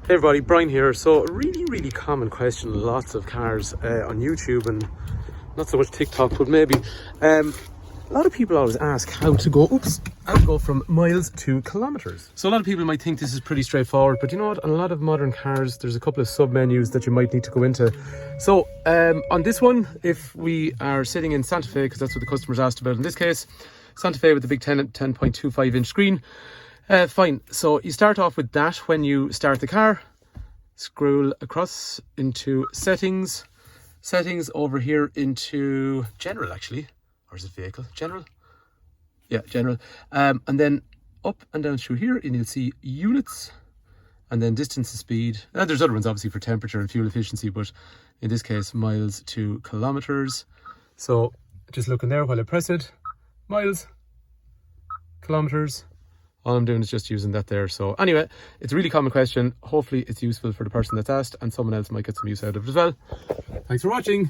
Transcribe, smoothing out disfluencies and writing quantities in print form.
Hey everybody, Brian here. So a really common question, lots of cars on YouTube and not so much TikTok, but maybe a lot of people always ask how to go from miles to kilometers. So a lot of people might think this is pretty straightforward, but you know what, on a lot of modern cars there's a couple of sub menus that you might need to go into. So on this one, if we are sitting in Santa Fe, because that's what the customer's asked about in this case, Santa Fe with the big 10.25 inch screen. Fine, so you start off with that when you start the car. Scroll across into settings over here into general, actually, or is it vehicle? General? Yeah, general. And then up and down through here and you'll see units and then distance to speed. And there's other ones obviously for temperature and fuel efficiency, but in this case miles to kilometers. So just looking there while I press it, miles, kilometers. All I'm doing is just using that there. So anyway, it's a really common question. Hopefully it's useful for the person that's asked and someone else might get some use out of it as well. Thanks for watching.